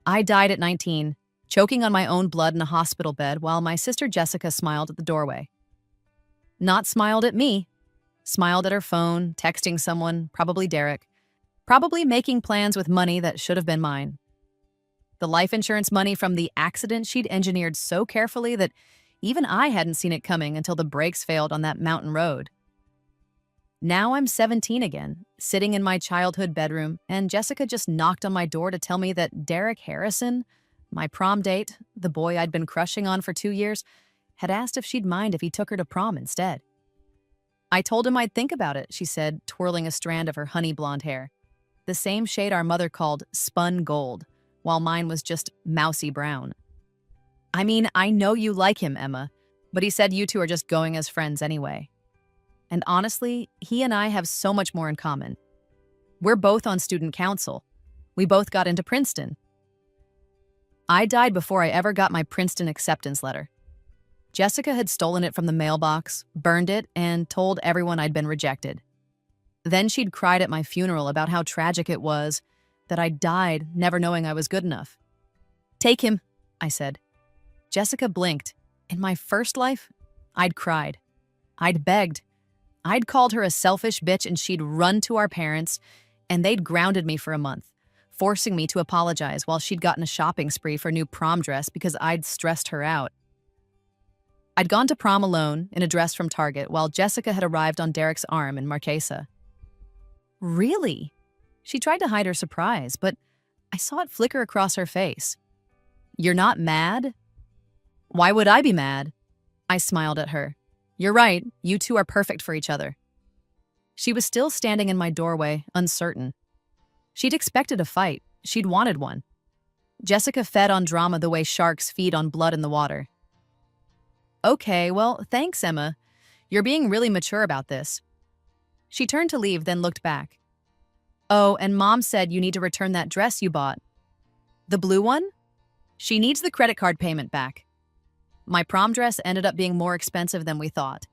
I died at 19, choking on my own blood in a hospital bed while my sister Jessica smiled at the doorway. Not smiled at me, smiled at her phone, texting someone, probably Derek, probably making plans with money that should have been mine. The life insurance money from the accident she'd engineered so carefully that even I hadn't seen it coming until the brakes failed on that mountain road. Now I'm 17 again, sitting in my childhood bedroom, and Jessica just knocked on my door to tell me that Derek Harrison, my prom date, the boy I'd been crushing on for 2 years, had asked if she'd mind if he took her to prom instead. I told him I'd think about it, she said, twirling a strand of her honey blonde hair, the same shade our mother called spun gold, while mine was just mousy brown. I mean, I know you like him, Emma, but he said you two are just going as friends anyway. And honestly, he and I have so much more in common. We're both on student council. We both got into Princeton. I died before I ever got my Princeton acceptance letter. Jessica had stolen it from the mailbox, burned it, and told everyone I'd been rejected. Then she'd cried at my funeral about how tragic it was, that I died never knowing I was good enough. Take him, I said. Jessica blinked. In my first life, I'd cried. I'd begged. I'd called her a selfish bitch and she'd run to our parents, and they'd grounded me for a month, forcing me to apologize while she'd gotten a shopping spree for a new prom dress because I'd stressed her out. I'd gone to prom alone in a dress from Target while Jessica had arrived on Derek's arm in Marquesa. Really? She tried to hide her surprise, but I saw it flicker across her face. You're not mad? Why would I be mad? I smiled at her. You're right, you two are perfect for each other. She was still standing in my doorway, uncertain. She'd expected a fight. She'd wanted one. Jessica fed on drama the way sharks feed on blood in the water. Okay, well, thanks, Emma. You're being really mature about this. She turned to leave, then looked back. Oh, and Mom said you need to return that dress you bought. The blue one? She needs the credit card payment back. My prom dress ended up being more expensive than we thought.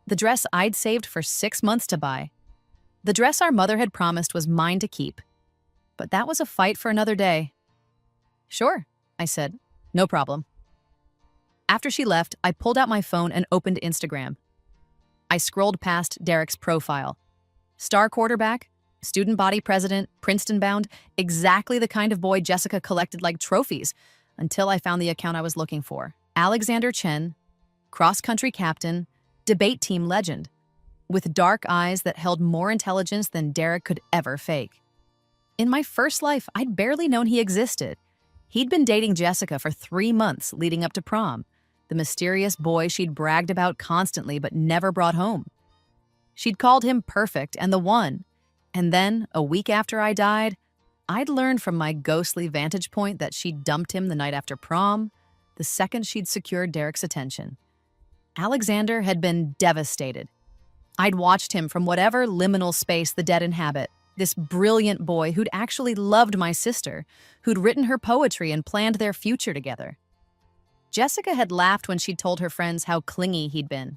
The dress I'd saved for 6 months to buy. The dress our mother had promised was mine to keep. But that was a fight for another day. Sure, I said. No problem. After she left, I pulled out my phone and opened Instagram. I scrolled past Derek's profile. Star quarterback, student body president, Princeton bound, exactly the kind of boy Jessica collected like trophies, until I found the account I was looking for. Alexander Chen, cross-country captain, debate team legend, with dark eyes that held more intelligence than Derek could ever fake. In my first life, I'd barely known he existed. He'd been dating Jessica for 3 months leading up to prom, the mysterious boy she'd bragged about constantly but never brought home. She'd called him perfect and the one, and then, a week after I died, I'd learned from my ghostly vantage point that she'd dumped him the night after prom, the second she'd secured Derek's attention. Alexander had been devastated. I'd watched him from whatever liminal space the dead inhabit, this brilliant boy who'd actually loved my sister, who'd written her poetry and planned their future together. Jessica had laughed when she'd told her friends how clingy he'd been.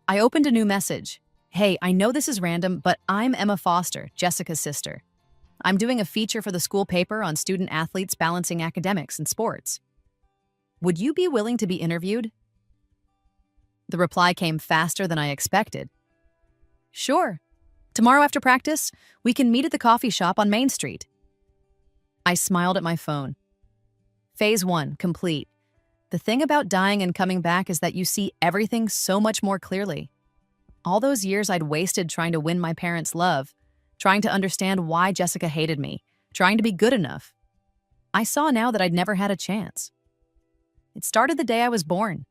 I opened a new message. Hey, I know this is random, but I'm Emma Foster, Jessica's sister. I'm doing a feature for the school paper on student athletes balancing academics and sports. Would you be willing to be interviewed? The reply came faster than I expected. Sure. Tomorrow after practice, we can meet at the coffee shop on Main Street. I smiled at my phone. Phase 1, complete. The thing about dying and coming back is that you see everything so much more clearly. All those years I'd wasted trying to win my parents' love, trying to understand why Jessica hated me, trying to be good enough. I saw now that I'd never had a chance. It started the day I was born.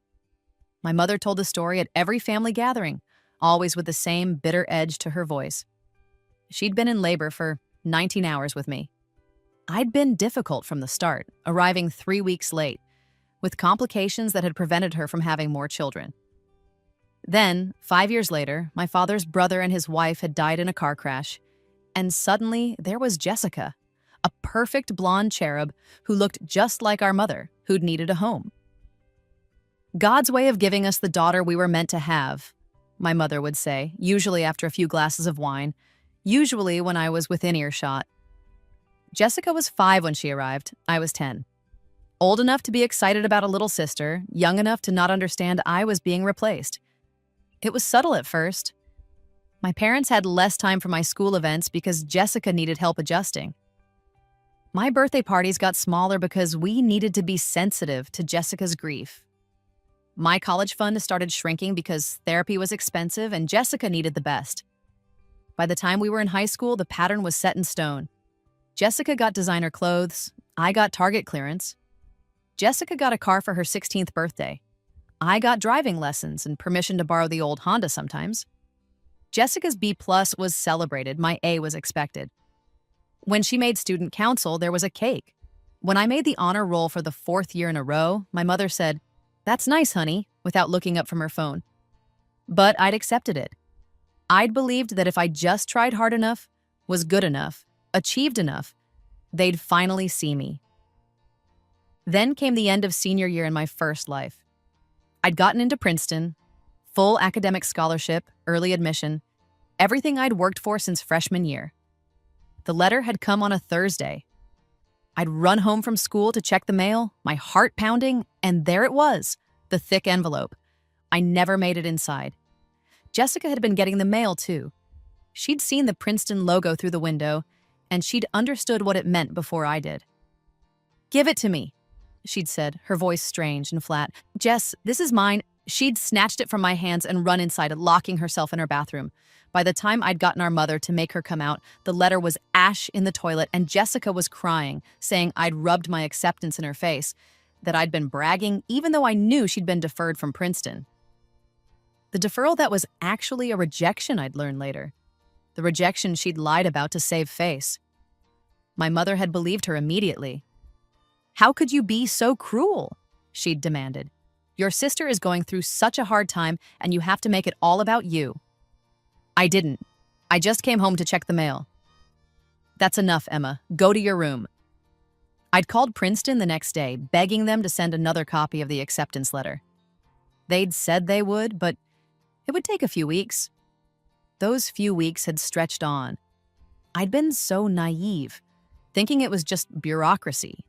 My mother told the story at every family gathering, always with the same bitter edge to her voice. She'd been in labor for 19 hours with me. I'd been difficult from the start, arriving 3 weeks late, with complications that had prevented her from having more children. Then, 5 years later, my father's brother and his wife had died in a car crash, and suddenly there was Jessica, a perfect blonde cherub who looked just like our mother, who'd needed a home. God's way of giving us the daughter we were meant to have, my mother would say, usually after a few glasses of wine, usually when I was within earshot. Jessica was 5 when she arrived. I was 10. Old enough to be excited about a little sister, young enough to not understand I was being replaced. It was subtle at first. My parents had less time for my school events because Jessica needed help adjusting. My birthday parties got smaller because we needed to be sensitive to Jessica's grief. My college fund started shrinking because therapy was expensive and Jessica needed the best. By the time we were in high school, the pattern was set in stone. Jessica got designer clothes. I got Target clearance. Jessica got a car for her 16th birthday. I got driving lessons and permission to borrow the old Honda sometimes. Jessica's B+ was celebrated. My A was expected. When she made student council, there was a cake. When I made the honor roll for the 4th year in a row, my mother said, "That's nice, honey," without looking up from her phone. But I'd accepted it. I'd believed that if I just tried hard enough, was good enough, achieved enough, they'd finally see me. Then came the end of senior year in my first life. I'd gotten into Princeton, full academic scholarship, early admission, everything I'd worked for since freshman year. The letter had come on a Thursday. I'd run home from school to check the mail, my heart pounding, and there it was, the thick envelope. I never made it inside. Jessica had been getting the mail, too. She'd seen the Princeton logo through the window, and she'd understood what it meant before I did. "Give it to me," she'd said, her voice strange and flat. "Jess, this is mine." She'd snatched it from my hands and run inside, locking herself in her bathroom. By the time I'd gotten our mother to make her come out, the letter was ash in the toilet, and Jessica was crying, saying I'd rubbed my acceptance in her face, that I'd been bragging, even though I knew she'd been deferred from Princeton. The deferral that was actually a rejection, I'd learned later. The rejection she'd lied about to save face. My mother had believed her immediately. "How could you be so cruel?" she'd demanded. "Your sister is going through such a hard time, and you have to make it all about you." I didn't. I just came home to check the mail. "That's enough, Emma. Go to your room." I'd called Princeton the next day, begging them to send another copy of the acceptance letter. They'd said they would, but it would take a few weeks. Those few weeks had stretched on. I'd been so naive, thinking it was just bureaucracy.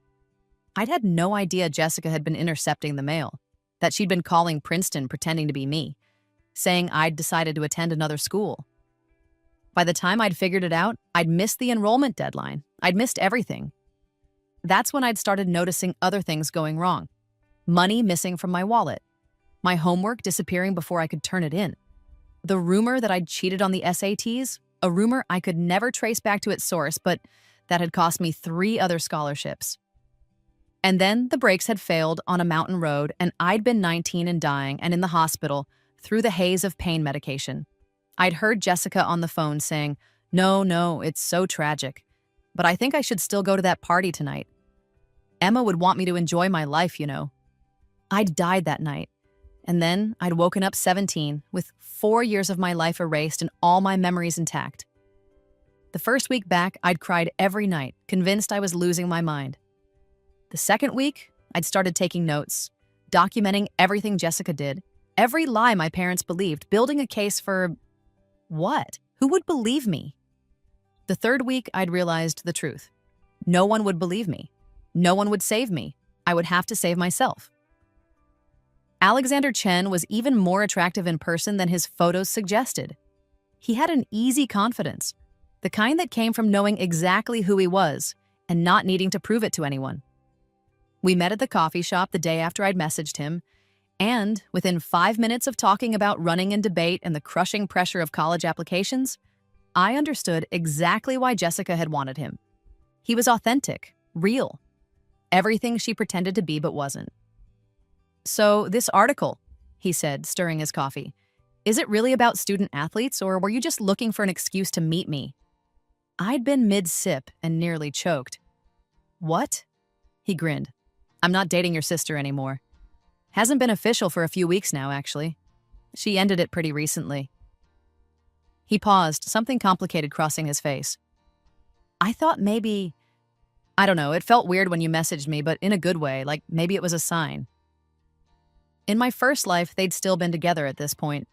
I'd had no idea Jessica had been intercepting the mail, that she'd been calling Princeton pretending to be me, saying I'd decided to attend another school. By the time I'd figured it out, I'd missed the enrollment deadline. I'd missed everything. That's when I'd started noticing other things going wrong. Money missing from my wallet. My homework disappearing before I could turn it in. The rumor that I'd cheated on the SATs, a rumor I could never trace back to its source, but that had cost me 3 other scholarships. And then the brakes had failed on a mountain road, and I'd been 19 and dying and in the hospital through the haze of pain medication. I'd heard Jessica on the phone saying, No, it's so tragic. But I think I should still go to that party tonight. Emma would want me to enjoy my life, you know." I'd died that night. And then I'd woken up 17 with 4 years of my life erased and all my memories intact. The first week back, I'd cried every night, convinced I was losing my mind. The second week, I'd started taking notes, documenting everything Jessica did, every lie my parents believed, building a case for what? Who would believe me? The third week, I'd realized the truth. No one would believe me. No one would save me. I would have to save myself. Alexander Chen was even more attractive in person than his photos suggested. He had an easy confidence, the kind that came from knowing exactly who he was and not needing to prove it to anyone. We met at the coffee shop the day after I'd messaged him, and within 5 minutes of talking about running and debate and the crushing pressure of college applications, I understood exactly why Jessica had wanted him. He was authentic, real, everything she pretended to be but wasn't. "So, this article," he said, stirring his coffee, "is it really about student athletes, or were you just looking for an excuse to meet me?" I'd been mid-sip and nearly choked. "What?" He grinned. "I'm not dating your sister anymore. Hasn't been official for a few weeks now, actually. She ended it pretty recently." He paused, something complicated crossing his face. "I thought maybe... I don't know, it felt weird when you messaged me, but in a good way, like maybe it was a sign." In my first life, they'd still been together at this point.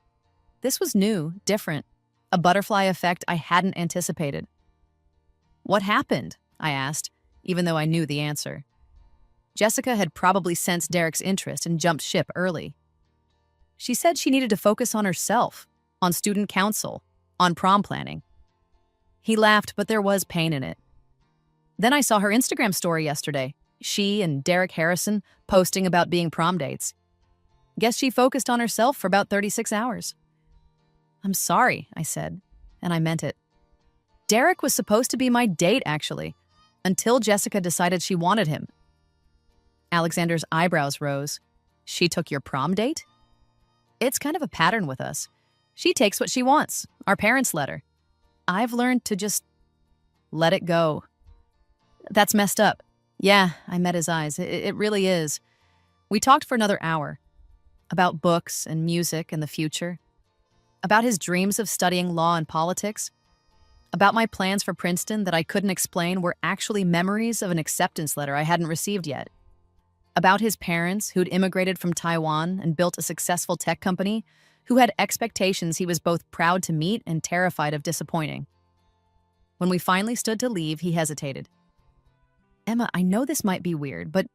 This was new, different, a butterfly effect I hadn't anticipated. "What happened?" I asked, even though I knew the answer. Jessica had probably sensed Derek's interest and jumped ship early. She said she needed to focus on herself, on student council, on prom planning. He laughed, but there was pain in it. Then I saw her Instagram story yesterday. She and Derek Harrison posting about being prom dates. Guess she focused on herself for about 36 hours. I'm sorry, I said, and I meant it. Derek was supposed to be my date, actually, until Jessica decided she wanted him. Alexander's eyebrows rose. She took your prom date? It's kind of a pattern with us. She takes what she wants. Our parents let her. I've learned to just let it go. That's messed up. Yeah, I met his eyes. It really is. We talked for another hour. About books and music and the future. About his dreams of studying law and politics. About my plans for Princeton that I couldn't explain were actually memories of an acceptance letter I hadn't received yet. About his parents who'd immigrated from Taiwan and built a successful tech company, who had expectations he was both proud to meet and terrified of disappointing. When we finally stood to leave, he hesitated. Emma, I know this might be weird, but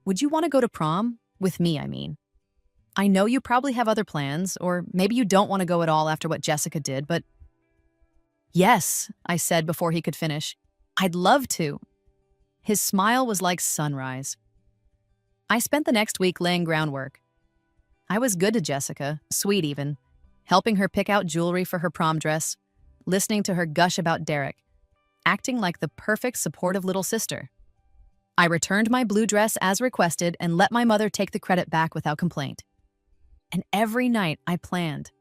would you want to go to prom? With me, I mean. I know you probably have other plans, or maybe you don't want to go at all after what Jessica did, but... Yes, I said before he could finish. I'd love to. His smile was like sunrise. I spent the next week laying groundwork. I was good to Jessica, sweet even, helping her pick out jewelry for her prom dress, listening to her gush about Derek, acting like the perfect supportive little sister. I returned my blue dress as requested and let my mother take the credit back without complaint. And every night I planned.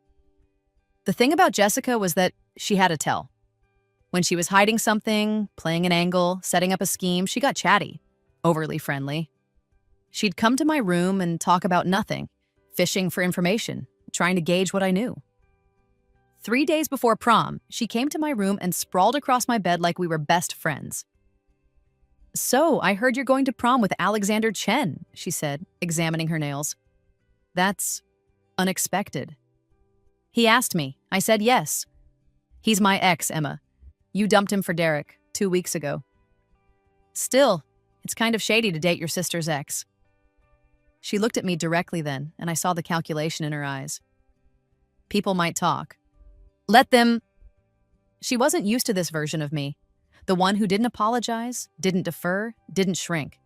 The thing about Jessica was that she had a tell. When she was hiding something, playing an angle, setting up a scheme, she got chatty, overly friendly. She'd come to my room and talk about nothing, fishing for information, trying to gauge what I knew. 3 days before prom, she came to my room and sprawled across my bed like we were best friends. So, I heard you're going to prom with Alexander Chen, she said, examining her nails. That's unexpected. He asked me. I said yes. He's my ex, Emma. You dumped him for Derek 2 weeks ago. Still, it's kind of shady to date your sister's ex. She looked at me directly then, and I saw the calculation in her eyes. People might talk. Let them... She wasn't used to this version of me. The one who didn't apologize, didn't defer, didn't shrink.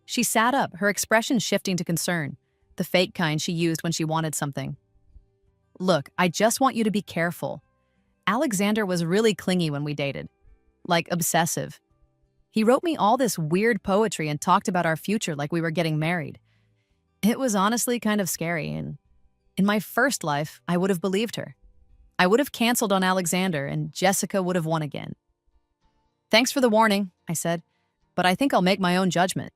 She sat up, her expression shifting to concern, the fake kind she used when she wanted something. Look, I just want you to be careful. Alexander was really clingy when we dated. Like obsessive. He wrote me all this weird poetry and talked about our future like we were getting married. It was honestly kind of scary, and in my first life, I would have believed her. I would have canceled on Alexander, and Jessica would have won again. Thanks for the warning, I said, but I think I'll make my own judgment.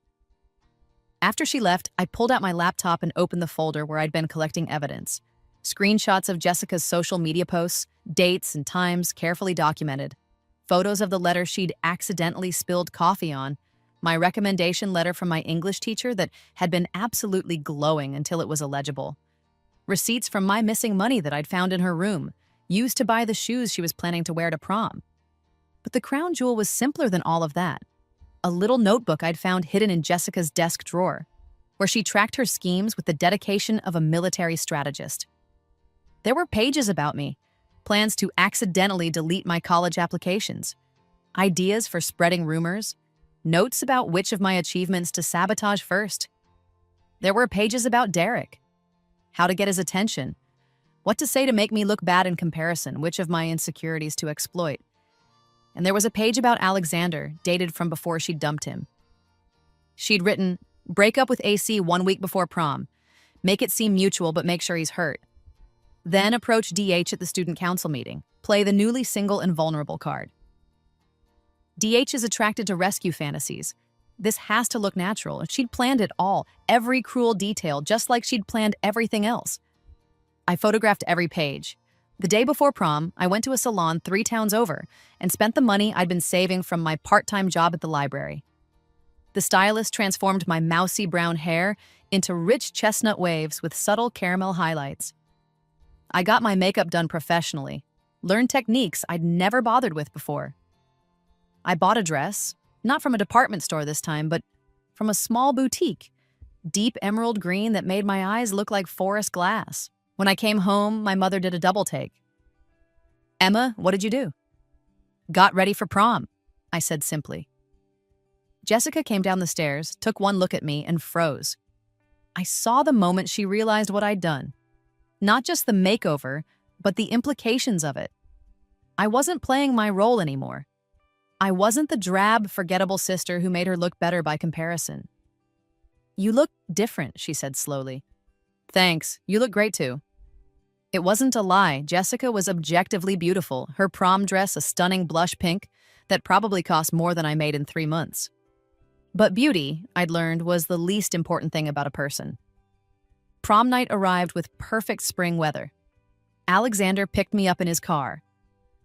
After she left, I pulled out my laptop and opened the folder where I'd been collecting evidence. Screenshots of Jessica's social media posts, dates and times carefully documented. Photos of the letter she'd accidentally spilled coffee on. My recommendation letter from my English teacher that had been absolutely glowing until it was illegible. Receipts from my missing money that I'd found in her room, used to buy the shoes she was planning to wear to prom. But the crown jewel was simpler than all of that. A little notebook I'd found hidden in Jessica's desk drawer, where she tracked her schemes with the dedication of a military strategist. There were pages about me, plans to accidentally delete my college applications, ideas for spreading rumors, notes about which of my achievements to sabotage first. There were pages about Derek, how to get his attention, what to say to make me look bad in comparison, which of my insecurities to exploit. And there was a page about Alexander, dated from before she dumped him. She'd written, break up with AC 1 week before prom. Make it seem mutual, but make sure he's hurt. Then approach DH at the student council meeting. Play the newly single and vulnerable card. DH is attracted to rescue fantasies. This has to look natural. She'd planned it all, every cruel detail, just like she'd planned everything else. I photographed every page. The day before prom, I went to a salon 3 towns over and spent the money I'd been saving from my part-time job at the library. The stylist transformed my mousy brown hair into rich chestnut waves with subtle caramel highlights. I got my makeup done professionally, learned techniques I'd never bothered with before. I bought a dress, not from a department store this time, but from a small boutique, deep emerald green that made my eyes look like forest glass. When I came home, my mother did a double take. "Emma, what did you do?" "Got ready for prom," I said simply. Jessica came down the stairs, took one look at me, and froze. I saw the moment she realized what I'd done. Not just the makeover, but the implications of it. I wasn't playing my role anymore. I wasn't the drab, forgettable sister who made her look better by comparison. "You look different," she said slowly. "Thanks, you look great too." It wasn't a lie. Jessica was objectively beautiful, her prom dress a stunning blush pink that probably cost more than I made in 3 months. But beauty, I'd learned, was the least important thing about a person. Prom night arrived with perfect spring weather. Alexander picked me up in his car.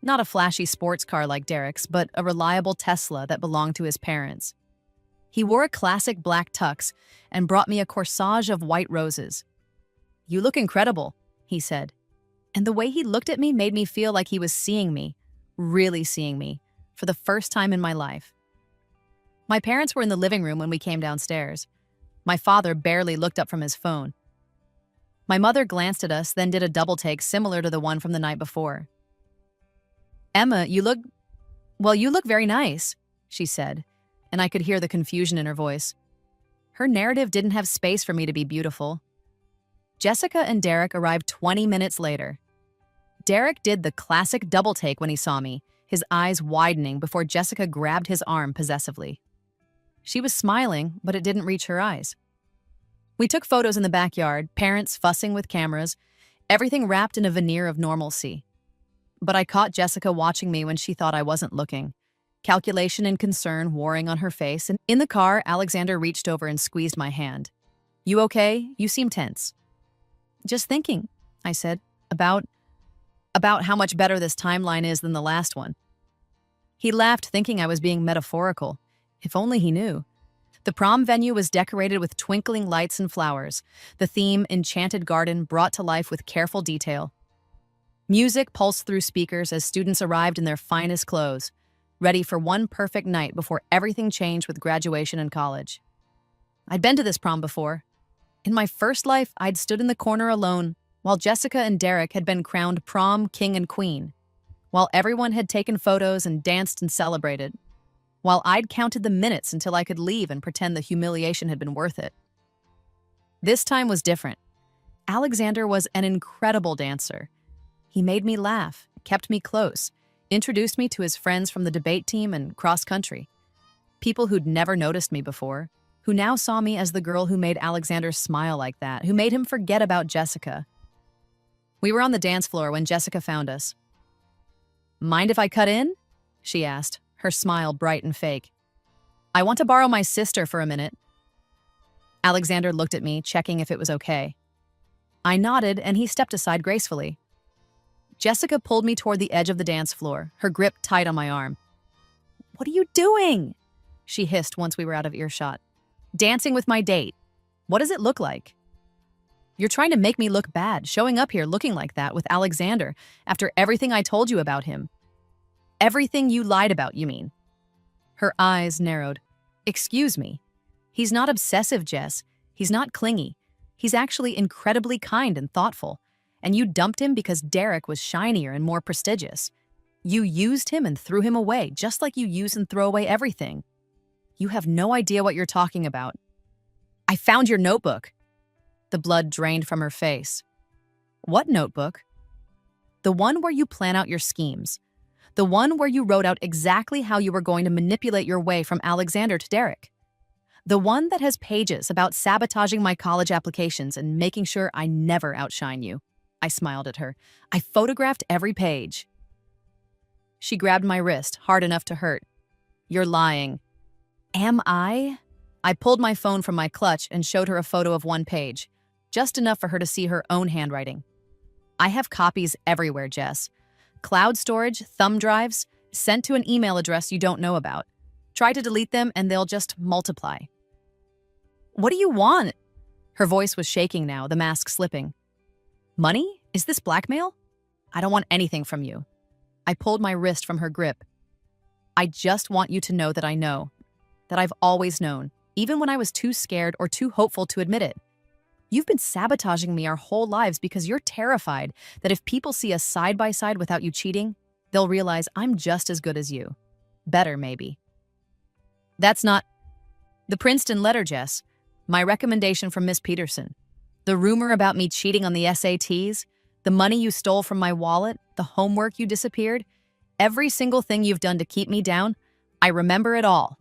Not a flashy sports car like Derek's, but a reliable Tesla that belonged to his parents. He wore a classic black tux and brought me a corsage of white roses. "You look incredible," he said. And the way he looked at me made me feel like he was seeing me, really seeing me, for the first time in my life. My parents were in the living room when we came downstairs. My father barely looked up from his phone. My mother glanced at us, then did a double take similar to the one from the night before. "Emma, you look very nice," she said, and I could hear the confusion in her voice. Her narrative didn't have space for me to be beautiful. Jessica and Derek arrived 20 minutes later. Derek did the classic double take when he saw me, his eyes widening before Jessica grabbed his arm possessively. She was smiling, but it didn't reach her eyes. We took photos in the backyard, parents fussing with cameras, everything wrapped in a veneer of normalcy. But I caught Jessica watching me when she thought I wasn't looking, calculation and concern warring on her face, and in the car, Alexander reached over and squeezed my hand. "You okay? You seem tense." "Just thinking," I said, about how much better this timeline is than the last one. He laughed, thinking I was being metaphorical. If only he knew. The prom venue was decorated with twinkling lights and flowers, the theme Enchanted Garden brought to life with careful detail. Music pulsed through speakers as students arrived in their finest clothes, ready for one perfect night before everything changed with graduation and college. I'd been to this prom before. In my first life, I'd stood in the corner alone, while Jessica and Derek had been crowned prom king and queen, while everyone had taken photos and danced and celebrated, while I'd counted the minutes until I could leave and pretend the humiliation had been worth it. This time was different. Alexander was an incredible dancer. He made me laugh, kept me close, introduced me to his friends from the debate team and cross country. People who'd never noticed me before, who now saw me as the girl who made Alexander smile like that, who made him forget about Jessica. We were on the dance floor when Jessica found us. "Mind if I cut in?" she asked, her smile bright and fake. "I want to borrow my sister for a minute." Alexander looked at me, checking if it was okay. I nodded, and he stepped aside gracefully. Jessica pulled me toward the edge of the dance floor, her grip tight on my arm. "What are you doing?" she hissed once we were out of earshot. "Dancing with my date. What does it look like?" "You're trying to make me look bad, showing up here looking like that with Alexander after everything I told you about him." "Everything you lied about, you mean?" Her eyes narrowed. "Excuse me. He's not obsessive, Jess. He's not clingy. He's actually incredibly kind and thoughtful. And you dumped him because Derek was shinier and more prestigious. You used him and threw him away, just like you use and throw away everything. You have no idea what you're talking about." "I found your notebook." The blood drained from her face. "What notebook?" "The one where you plan out your schemes. The one where you wrote out exactly how you were going to manipulate your way from Alexander to Derek. The one that has pages about sabotaging my college applications and making sure I never outshine you." I smiled at her. "I photographed every page." She grabbed my wrist, hard enough to hurt. "You're lying." "Am I?" I pulled my phone from my clutch and showed her a photo of one page, just enough for her to see her own handwriting. "I have copies everywhere, Jess. Cloud storage, thumb drives, sent to an email address you don't know about. Try to delete them and they'll just multiply." "What do you want?" Her voice was shaking now, the mask slipping. "Money? Is this blackmail?" "I don't want anything from you." I pulled my wrist from her grip. I just want you to know that I know, that I've always known, even when I was too scared or too hopeful to admit it. You've been sabotaging me our whole lives because you're terrified that if people see us side by side without you cheating, they'll realize I'm just as good as you. Better, maybe. That's not the Princeton letter, Jess. My recommendation from Miss Peterson. The rumor about me cheating on the SATs, the money you stole from my wallet, the homework you disappeared, every single thing you've done to keep me down, I remember it all.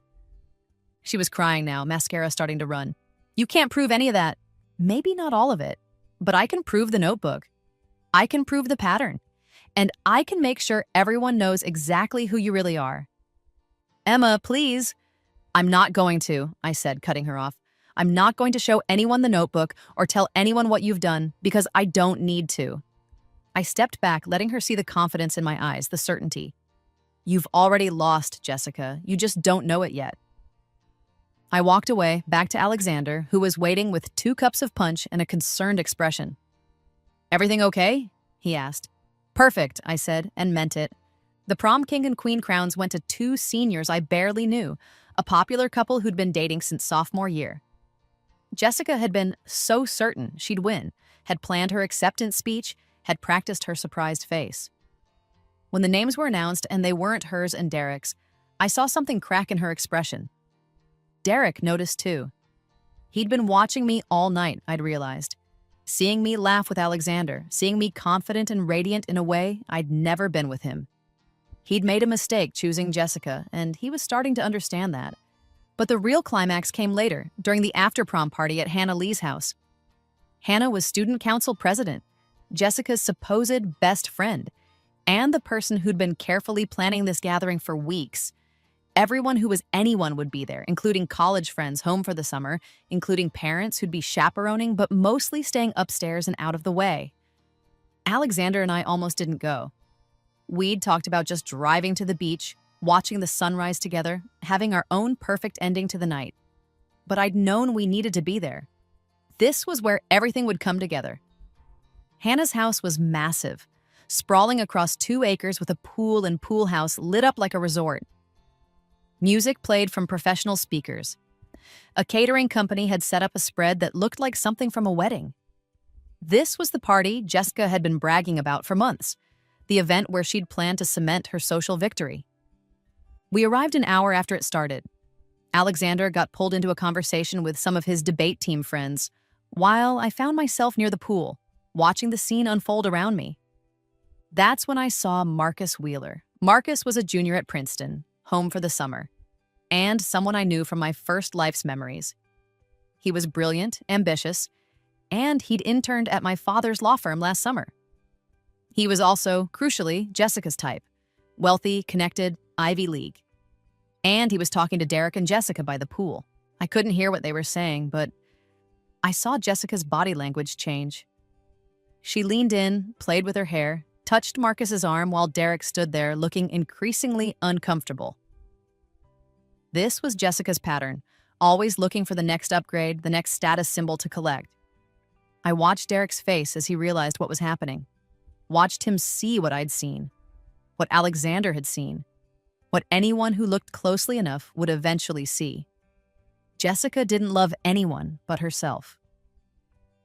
She was crying now, mascara starting to run. You can't prove any of that. Maybe not all of it, but I can prove the notebook. I can prove the pattern. And I can make sure everyone knows exactly who you really are. Emma, please. I'm not going to, I said, cutting her off. I'm not going to show anyone the notebook or tell anyone what you've done because I don't need to. I stepped back, letting her see the confidence in my eyes, the certainty. You've already lost, Jessica. You just don't know it yet. I walked away, back to Alexander, who was waiting with 2 cups of punch and a concerned expression. Everything okay? He asked. Perfect, I said, and meant it. The prom king and queen crowns went to 2 seniors I barely knew, a popular couple who'd been dating since sophomore year. Jessica had been so certain she'd win, had planned her acceptance speech, had practiced her surprised face. When the names were announced and they weren't hers and Derek's, I saw something crack in her expression. Derek noticed too. He'd been watching me all night, I'd realized. Seeing me laugh with Alexander, seeing me confident and radiant in a way I'd never been with him. He'd made a mistake choosing Jessica, and he was starting to understand that. But the real climax came later, during the after-prom party at Hannah Lee's house. Hannah was student council president, Jessica's supposed best friend, and the person who'd been carefully planning this gathering for weeks. Everyone who was anyone would be there, including college friends home for the summer, including parents who'd be chaperoning, but mostly staying upstairs and out of the way. Alexander and I almost didn't go. We'd talked about just driving to the beach, watching the sunrise together, having our own perfect ending to the night. But I'd known we needed to be there. This was where everything would come together. Hannah's house was massive, sprawling across 2 acres with a pool and pool house lit up like a resort. Music played from professional speakers. A catering company had set up a spread that looked like something from a wedding. This was the party Jessica had been bragging about for months, the event where she'd planned to cement her social victory. We arrived an hour after it started. Alexander got pulled into a conversation with some of his debate team friends, while I found myself near the pool, watching the scene unfold around me. That's when I saw Marcus Wheeler. Marcus was a junior at Princeton, home for the summer, and someone I knew from my first life's memories. He was brilliant, ambitious, and he'd interned at my father's law firm last summer. He was also, crucially, Jessica's type, wealthy, connected, Ivy League. And he was talking to Derek and Jessica by the pool. I couldn't hear what they were saying, but I saw Jessica's body language change. She leaned in, played with her hair, touched Marcus's arm while Derek stood there looking increasingly uncomfortable. This was Jessica's pattern, always looking for the next upgrade, the next status symbol to collect. I watched Derek's face as he realized what was happening. Watched him see what I'd seen, what Alexander had seen, what anyone who looked closely enough would eventually see. Jessica didn't love anyone but herself.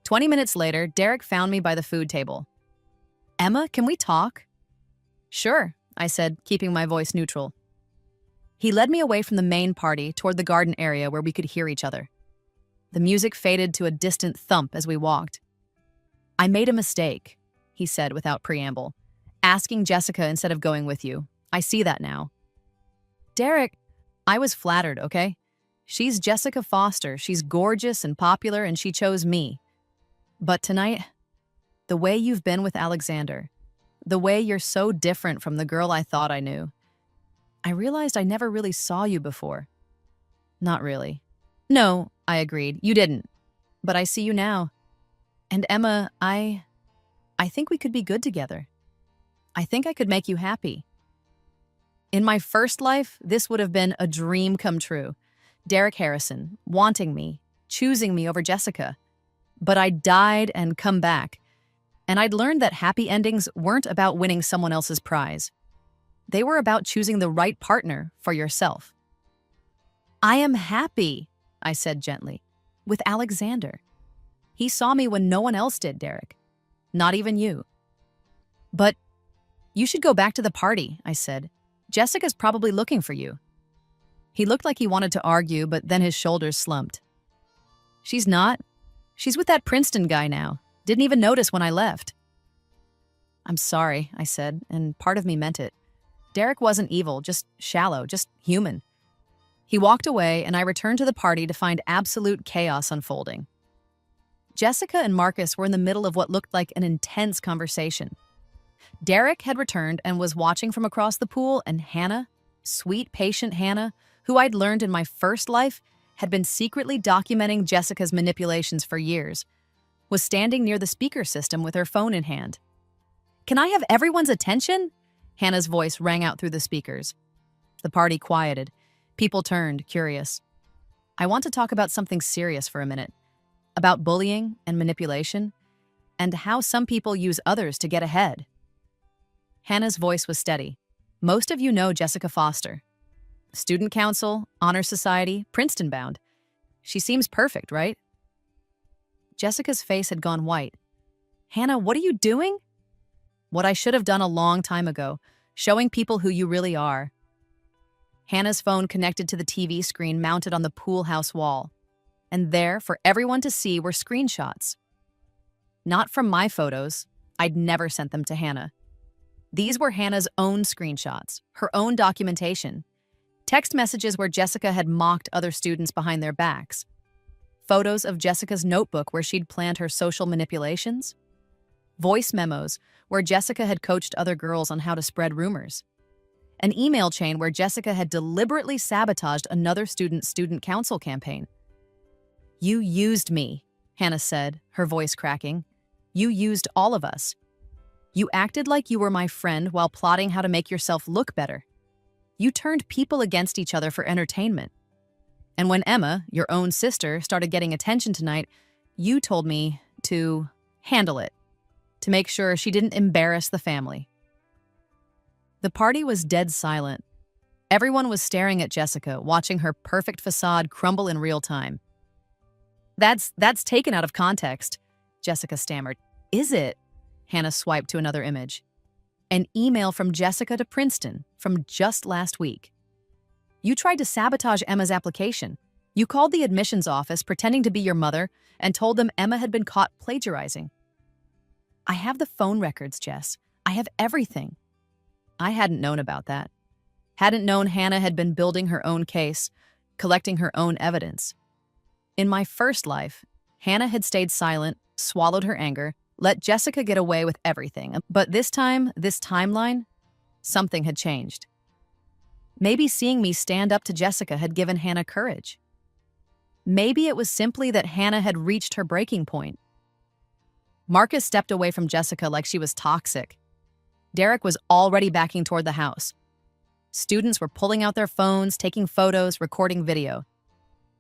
20 minutes later, Derek found me by the food table. Emma, can we talk? Sure, I said, keeping my voice neutral. He led me away from the main party toward the garden area where we could hear each other. The music faded to a distant thump as we walked. I made a mistake, he said without preamble, asking Jessica instead of going with you. I see that now. Derek, I was flattered, okay? She's Jessica Foster. She's gorgeous and popular, and she chose me. But tonight, the way you've been with Alexander, the way you're so different from the girl I thought I knew, I realized I never really saw you before. Not really. No, I agreed. You didn't. But I see you now. And Emma, I think we could be good together. I think I could make you happy. In my first life, this would have been a dream come true. Derek Harrison, wanting me, choosing me over Jessica. But I'd died and come back. And I'd learned that happy endings weren't about winning someone else's prize. They were about choosing the right partner for yourself. I am happy, I said gently, with Alexander. He saw me when no one else did, Derek. Not even you. But you should go back to the party, I said. Jessica's probably looking for you. He looked like he wanted to argue, but then his shoulders slumped. She's not. She's with that Princeton guy now. Didn't even notice when I left. I'm sorry, I said, and part of me meant it. Derek wasn't evil, just shallow, just human. He walked away, and I returned to the party to find absolute chaos unfolding. Jessica and Marcus were in the middle of what looked like an intense conversation. Derek had returned and was watching from across the pool, and Hannah, sweet, patient Hannah, who I'd learned in my first life had been secretly documenting Jessica's manipulations for years, was standing near the speaker system with her phone in hand. Can I have everyone's attention? Hannah's voice rang out through the speakers. The party quieted. People turned, curious. I want to talk about something serious for a minute. About bullying and manipulation, and how some people use others to get ahead. Hannah's voice was steady. Most of you know Jessica Foster. Student council, honor society, Princeton bound. She seems perfect, right? Jessica's face had gone white. Hannah, what are you doing? What I should have done a long time ago, showing people who you really are. Hannah's phone connected to the TV screen mounted on the pool house wall. And there, for everyone to see, were screenshots. Not from my photos. I'd never sent them to Hannah. These were Hannah's own screenshots, her own documentation. Text messages where Jessica had mocked other students behind their backs. Photos of Jessica's notebook where she'd planned her social manipulations. Voice memos where Jessica had coached other girls on how to spread rumors. An email chain where Jessica had deliberately sabotaged another student's student council campaign. You used me, Hannah said, her voice cracking. You used all of us. You acted like you were my friend while plotting how to make yourself look better. You turned people against each other for entertainment. And when Emma, your own sister, started getting attention tonight, you told me to handle it, to make sure she didn't embarrass the family. The party was dead silent. Everyone was staring at Jessica, watching her perfect facade crumble in real time. That's taken out of context, Jessica stammered. Is it? Hannah swiped to another image. An email from Jessica to Princeton from just last week. You tried to sabotage Emma's application. You called the admissions office pretending to be your mother and told them Emma had been caught plagiarizing. I have the phone records, Jess. I have everything. I hadn't known about that. Hadn't known Hannah had been building her own case, collecting her own evidence. In my first life, Hannah had stayed silent, swallowed her anger, let Jessica get away with everything. But this time, this timeline, something had changed. Maybe seeing me stand up to Jessica had given Hannah courage. Maybe it was simply that Hannah had reached her breaking point. Marcus stepped away from Jessica like she was toxic. Derek was already backing toward the house. Students were pulling out their phones, taking photos, recording video.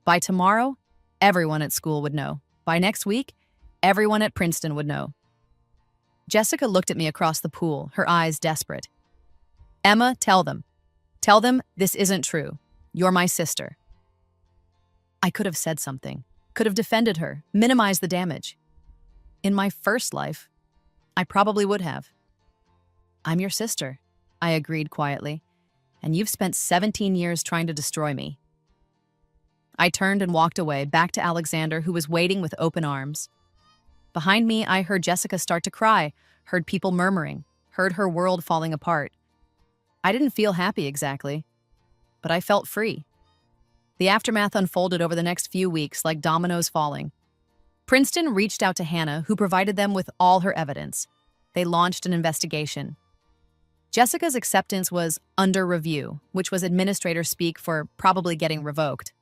By tomorrow, everyone at school would know. By next week, everyone at Princeton would know. Jessica looked at me across the pool, her eyes desperate. Emma, tell them. Tell them this isn't true. You're my sister. I could have said something, could have defended her, minimized the damage. In my first life, I probably would have. I'm your sister, I agreed quietly, and you've spent 17 years trying to destroy me. I turned and walked away, back to Alexander, who was waiting with open arms. Behind me, I heard Jessica start to cry, heard people murmuring, heard her world falling apart. I didn't feel happy exactly, but I felt free. The aftermath unfolded over the next few weeks like dominoes falling. Princeton reached out to Hannah, who provided them with all her evidence. They launched an investigation. Jessica's acceptance was under review, which was administrator speak for probably getting revoked.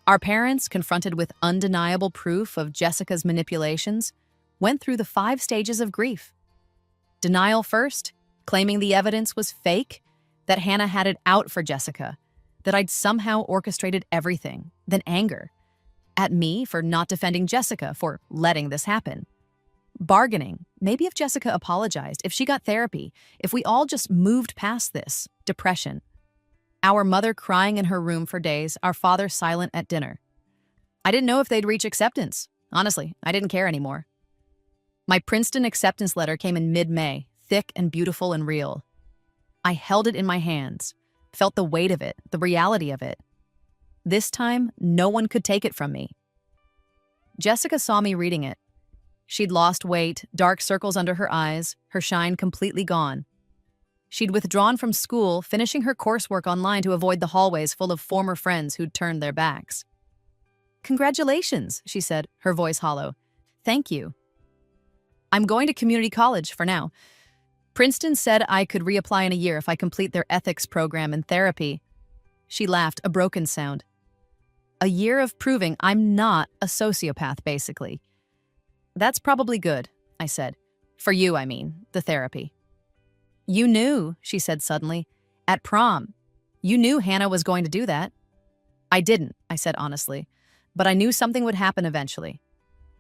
Our parents, confronted with undeniable proof of Jessica's manipulations, went through the 5 stages of grief. Denial first, claiming the evidence was fake, that Hannah had it out for Jessica, that I'd somehow orchestrated everything. Then anger. At me for not defending Jessica, for letting this happen. Bargaining, Maybe if Jessica apologized, if she got therapy, if we all just moved past this depression. Our mother crying in her room for days, our father silent at dinner. I didn't know if they'd reach acceptance. Honestly, I didn't care anymore. My Princeton acceptance letter came in mid-May, thick and beautiful and real. I held it in my hands, felt the weight of it, the reality of it. This time, no one could take it from me. Jessica saw me reading it. She'd lost weight, dark circles under her eyes, her shine completely gone. She'd withdrawn from school, finishing her coursework online to avoid the hallways full of former friends who'd turned their backs. "Congratulations," she said, her voice hollow. "Thank you. I'm going to community college for now. Princeton said I could reapply in a year if I complete their ethics program and therapy." She laughed, a broken sound. "A year of proving I'm not a sociopath, basically." "That's probably good," I said. "For you, I mean, the therapy." "You knew," she said suddenly, "at prom. You knew Hannah was going to do that." "I didn't," I said honestly, "but I knew something would happen eventually.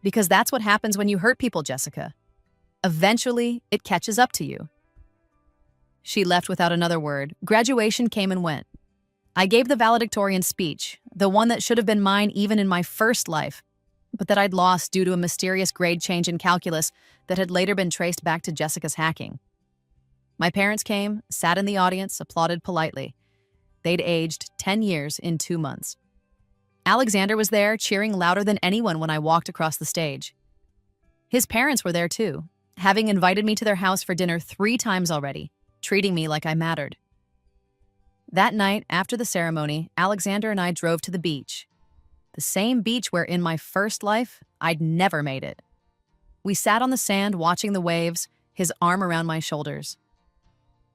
Because that's what happens when you hurt people, Jessica. Eventually, it catches up to you." She left without another word. Graduation came and went. I gave the valedictorian speech, the one that should have been mine even in my first life, but that I'd lost due to a mysterious grade change in calculus that had later been traced back to Jessica's hacking. My parents came, sat in the audience, applauded politely. They'd aged 10 years in 2 months. Alexander was there, cheering louder than anyone when I walked across the stage. His parents were there too, having invited me to their house for dinner 3 times already, treating me like I mattered. That night, after the ceremony, Alexander and I drove to the beach. The same beach where in my first life, I'd never made it. We sat on the sand watching the waves, his arm around my shoulders.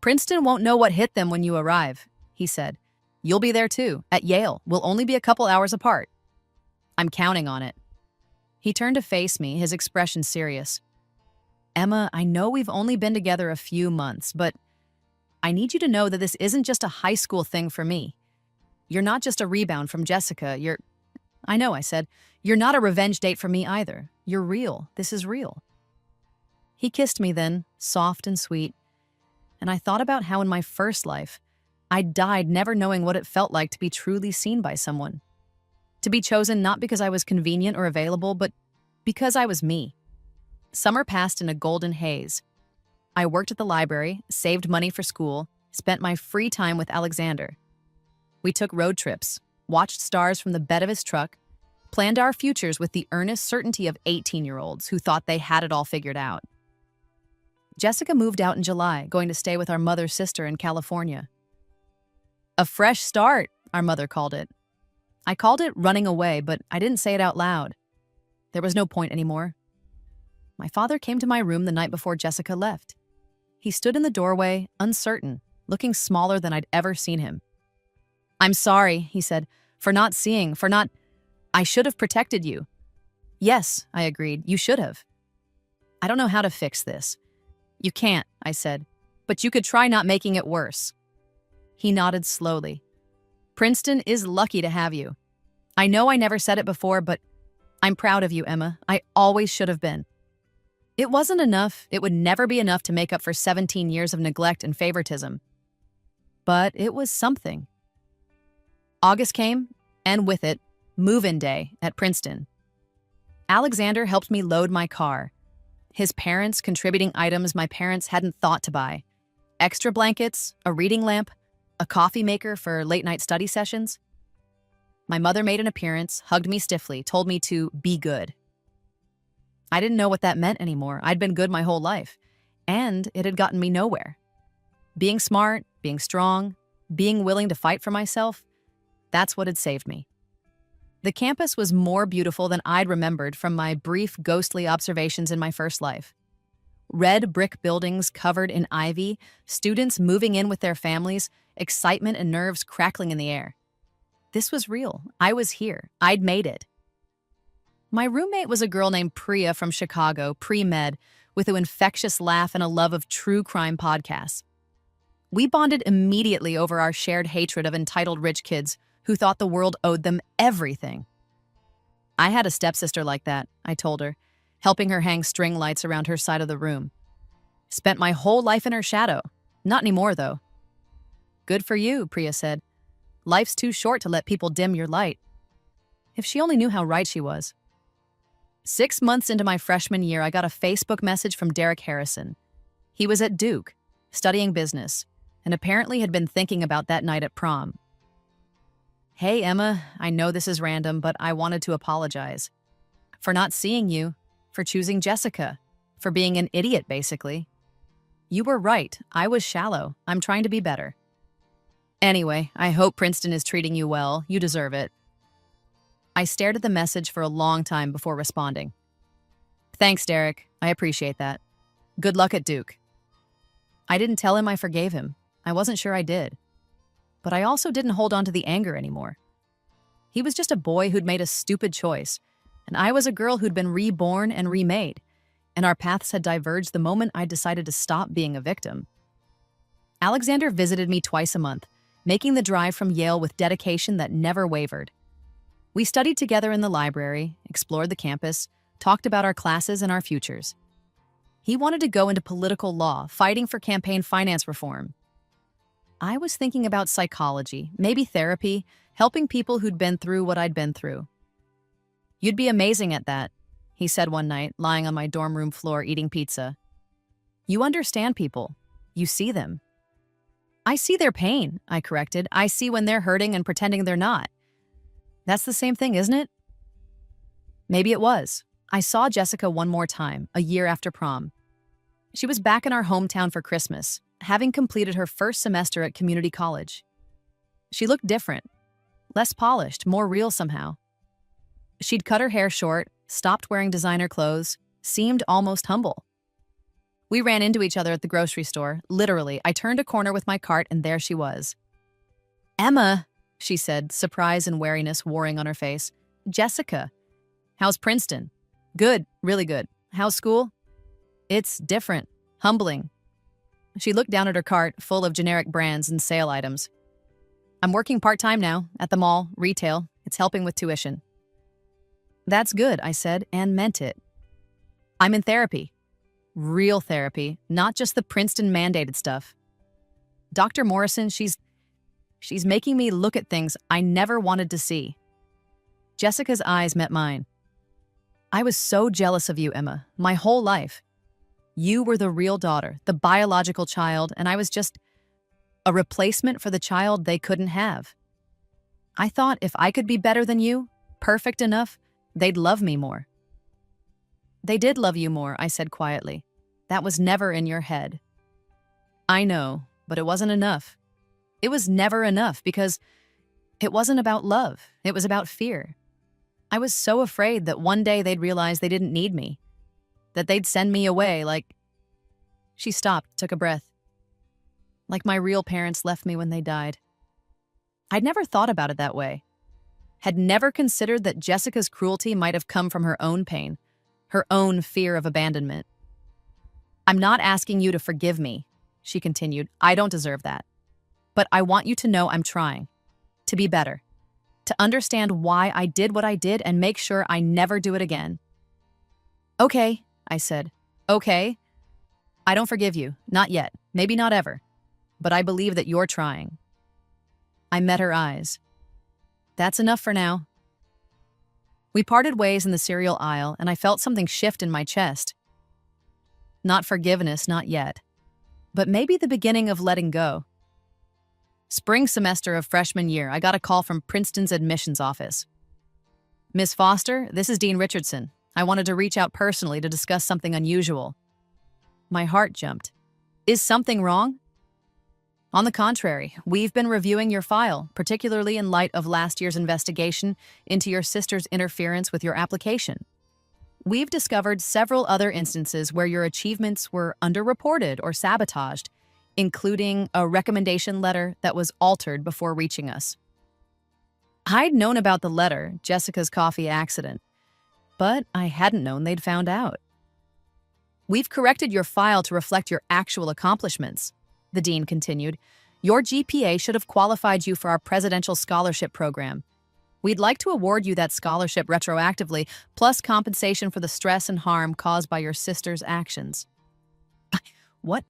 "Princeton won't know what hit them when you arrive," he said. "You'll be there too, at Yale. We'll only be a couple hours apart." "I'm counting on it." He turned to face me, his expression serious. "Emma, I know we've only been together a few months, but I need you to know that this isn't just a high school thing for me. You're not just a rebound from Jessica. I know," I said. "You're not a revenge date for me either. You're real. This is real." He kissed me then, soft and sweet, and I thought about how in my first life, I died never knowing what it felt like to be truly seen by someone. To be chosen not because I was convenient or available, but because I was me. Summer passed in a golden haze. I worked at the library, saved money for school, spent my free time with Alexander. We took road trips, watched stars from the bed of his truck, planned our futures with the earnest certainty of 18-year-olds who thought they had it all figured out. Jessica moved out in July, going to stay with our mother's sister in California. "A fresh start," our mother called it. I called it running away, but I didn't say it out loud. There was no point anymore. My father came to my room the night before Jessica left. He stood in the doorway, uncertain, looking smaller than I'd ever seen him. "I'm sorry," he said, for not seeing, I should have protected you." "Yes," I agreed, "you should have." "I don't know how to fix this." "You can't," I said, "but you could try not making it worse." He nodded slowly. "Princeton is lucky to have you. I know I never said it before, but I'm proud of you, Emma. I always should have been." It wasn't enough. It would never be enough to make up for 17 years of neglect and favoritism. But it was something. August came, and with it, move-in day at Princeton. Alexander helped me load my car. His parents contributing items my parents hadn't thought to buy. Extra blankets, a reading lamp, a coffee maker for late-night study sessions. My mother made an appearance, hugged me stiffly, told me to be good. I didn't know what that meant anymore. I'd been good my whole life, and it had gotten me nowhere. Being smart, being strong, being willing to fight for myself, that's what had saved me. The campus was more beautiful than I'd remembered from my brief, ghostly observations in my first life. Red brick buildings covered in ivy, students moving in with their families, excitement and nerves crackling in the air. This was real. I was here. I'd made it. My roommate was a girl named Priya from Chicago, pre-med, with an infectious laugh and a love of true crime podcasts. We bonded immediately over our shared hatred of entitled rich kids who thought the world owed them everything. "I had a stepsister like that," I told her. helping her hang string lights around her side of the room. Spent my whole life in her shadow. Not anymore, though. Good for you, Priya said. Life's too short to let people dim your light. If she only knew how right she was. 6 months into my freshman year, I got a Facebook message from Derek Harrison. He was at Duke, studying business, and apparently had been thinking about that night at prom. Hey, Emma, I know this is random, but I wanted to apologize. For not seeing you, for choosing Jessica, for being an idiot, basically. You were right, I was shallow. I'm trying to be better. Anyway, I hope Princeton is treating you well. You deserve it. I stared at the message for a long time before responding. Thanks, Derek. I appreciate that. Good luck at Duke. I didn't tell him I forgave him. I wasn't sure I did. But I also didn't hold on to the anger anymore. He was just a boy who'd made a stupid choice, and I was a girl who'd been reborn and remade, and our paths had diverged the moment I decided to stop being a victim. Alexander visited me twice a month, making the drive from Yale with dedication that never wavered. We studied together in the library, explored the campus, talked about our classes and our futures. He wanted to go into political law, fighting for campaign finance reform. I was thinking about psychology, maybe therapy, helping people who'd been through what I'd been through. You'd be amazing at that, he said one night, lying on my dorm room floor eating pizza. You understand people. You see them. I see their pain, I corrected. I see when they're hurting and pretending they're not. That's the same thing, isn't it? Maybe it was. I saw Jessica one more time, a year after prom. She was back in our hometown for Christmas, having completed her first semester at community college. She looked different, less polished, more real somehow. She'd cut her hair short, stopped wearing designer clothes, seemed almost humble. We ran into each other at the grocery store. Literally, I turned a corner with my cart and there she was. Emma, she said, surprise and wariness warring on her face. Jessica, how's Princeton? Good, really good. How's school? It's different, humbling. She looked down at her cart, full of generic brands and sale items. I'm working part-time now, at the mall, retail. It's helping with tuition. That's good, I said, and meant it. I'm in therapy. Real therapy, not just the Princeton-mandated stuff. Dr. Morrison, she's making me look at things I never wanted to see. Jessica's eyes met mine. I was so jealous of you, Emma, my whole life. You were the real daughter, the biological child, and I was just a replacement for the child they couldn't have. I thought if I could be better than you, perfect enough, they'd love me more. They did love you more, I said quietly. That was never in your head. I know, but it wasn't enough. It was never enough because it wasn't about love. It was about fear. I was so afraid that one day they'd realize they didn't need me, that they'd send me away like... She stopped, took a breath. Like my real parents left me when they died. I'd never thought about it that way. Had never considered that Jessica's cruelty might have come from her own pain, her own fear of abandonment. I'm not asking you to forgive me, she continued. I don't deserve that. But I want you to know I'm trying. To be better. To understand why I did what I did and make sure I never do it again. Okay, I said. Okay. I don't forgive you. Not yet. Maybe not ever. But I believe that you're trying. I met her eyes. That's enough for now. We parted ways in the cereal aisle, and I felt something shift in my chest. Not forgiveness, not yet. But maybe the beginning of letting go. Spring semester of freshman year, I got a call from Princeton's admissions office. Miss Foster, this is Dean Richardson. I wanted to reach out personally to discuss something unusual. My heart jumped. Is something wrong? On the contrary, we've been reviewing your file, particularly in light of last year's investigation into your sister's interference with your application. We've discovered several other instances where your achievements were underreported or sabotaged, including a recommendation letter that was altered before reaching us. I'd known about the letter, Jessica's coffee accident, but I hadn't known they'd found out. We've corrected your file to reflect your actual accomplishments, the dean continued. Your GPA should have qualified you for our presidential scholarship program. We'd like to award you that scholarship retroactively, plus compensation for the stress and harm caused by your sister's actions. What?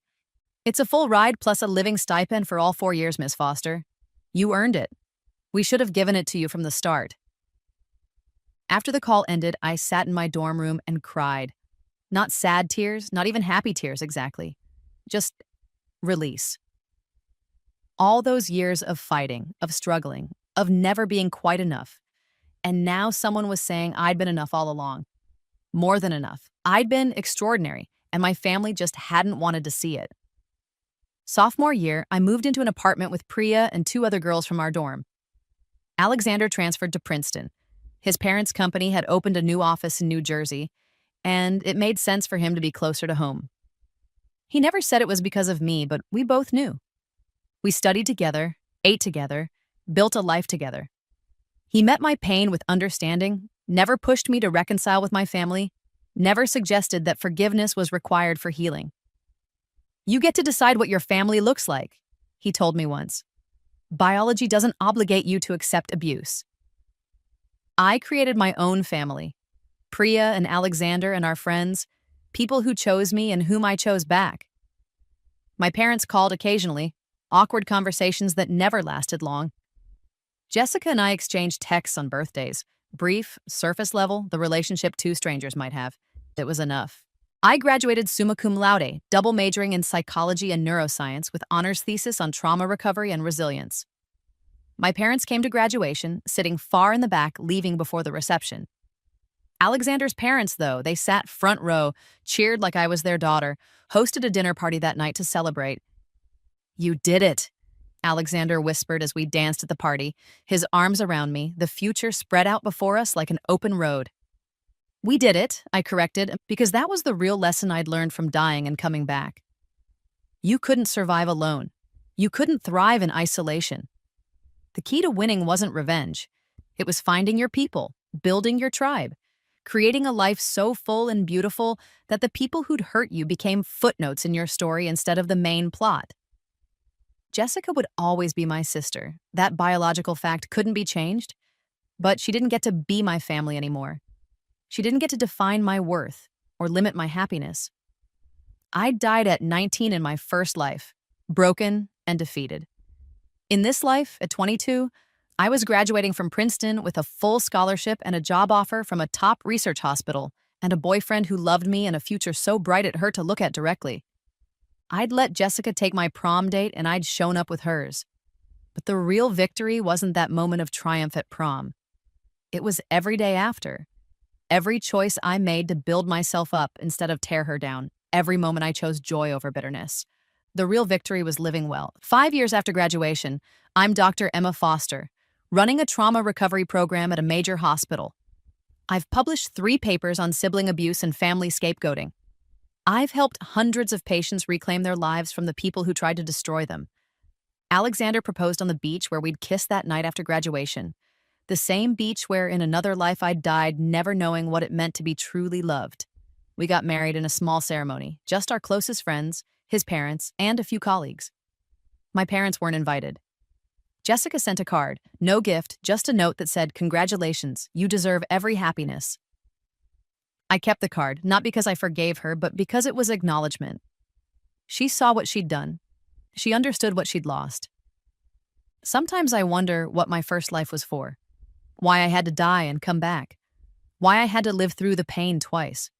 It's a full ride plus a living stipend for all 4 years, Miss Foster. You earned it. We should have given it to you from the start. After the call ended, I sat in my dorm room and cried. Not sad tears, not even happy tears exactly. Just release. All those years of fighting, of struggling, of never being quite enough. And now someone was saying I'd been enough all along. More than enough. I'd been extraordinary, and my family just hadn't wanted to see it. Sophomore year, I moved into an apartment with Priya and 2 other girls from our dorm. Alexander transferred to Princeton. His parents' company had opened a new office in New Jersey, and it made sense for him to be closer to home. He never said it was because of me, but we both knew. We studied together, ate together, built a life together. He met my pain with understanding, never pushed me to reconcile with my family, never suggested that forgiveness was required for healing. You get to decide what your family looks like, he told me once. Biology doesn't obligate you to accept abuse. I created my own family. Priya and Alexander and our friends, people who chose me and whom I chose back. My parents called occasionally, awkward conversations that never lasted long. Jessica and I exchanged texts on birthdays, brief, surface level, the relationship 2 strangers might have. It was enough. I graduated summa cum laude, double majoring in psychology and neuroscience with honors thesis on trauma recovery and resilience. My parents came to graduation, sitting far in the back, leaving before the reception. Alexander's parents, though, they sat front row, cheered like I was their daughter, hosted a dinner party that night to celebrate. You did it, Alexander whispered as we danced at the party, his arms around me, the future spread out before us like an open road. We did it, I corrected, because that was the real lesson I'd learned from dying and coming back. You couldn't survive alone. You couldn't thrive in isolation. The key to winning wasn't revenge. It was finding your people, building your tribe, creating a life so full and beautiful that the people who'd hurt you became footnotes in your story instead of the main plot. Jessica would always be my sister. That biological fact couldn't be changed, but she didn't get to be my family anymore. She didn't get to define my worth or limit my happiness. I died at 19 in my first life, broken and defeated. In this life, at 22, I was graduating from Princeton with a full scholarship and a job offer from a top research hospital and a boyfriend who loved me and a future so bright it hurt to look at directly. I'd let Jessica take my prom date and I'd shown up with hers. But the real victory wasn't that moment of triumph at prom. It was every day after. Every choice I made to build myself up instead of tear her down. Every moment I chose joy over bitterness. The real victory was living well. 5 years after graduation, I'm Dr. Emma Foster, running a trauma recovery program at a major hospital. I've published 3 papers on sibling abuse and family scapegoating. I've helped hundreds of patients reclaim their lives from the people who tried to destroy them. Alexander proposed on the beach where we'd kissed that night after graduation. The same beach where in another life I'd died never knowing what it meant to be truly loved. We got married in a small ceremony, just our closest friends, his parents, and a few colleagues. My parents weren't invited. Jessica sent a card, no gift, just a note that said, "Congratulations, you deserve every happiness." I kept the card, not because I forgave her, but because it was acknowledgement. She saw what she'd done. She understood what she'd lost. Sometimes I wonder what my first life was for. Why I had to die and come back. Why I had to live through the pain twice.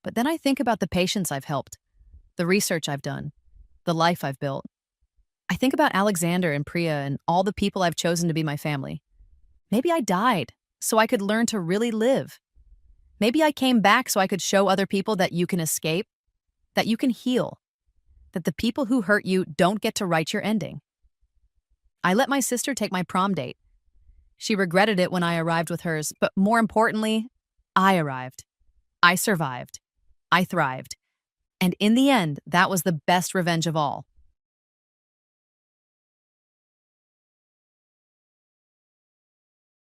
But then I think about the patients I've helped, the research I've done, the life I've built. I think about Alexander and Priya and all the people I've chosen to be my family. Maybe I died so I could learn to really live. Maybe I came back so I could show other people that you can escape, that you can heal, that the people who hurt you don't get to write your ending. I let my sister take my prom date. She regretted it when I arrived with hers, but more importantly, I arrived. I survived. I thrived. And in the end, that was the best revenge of all.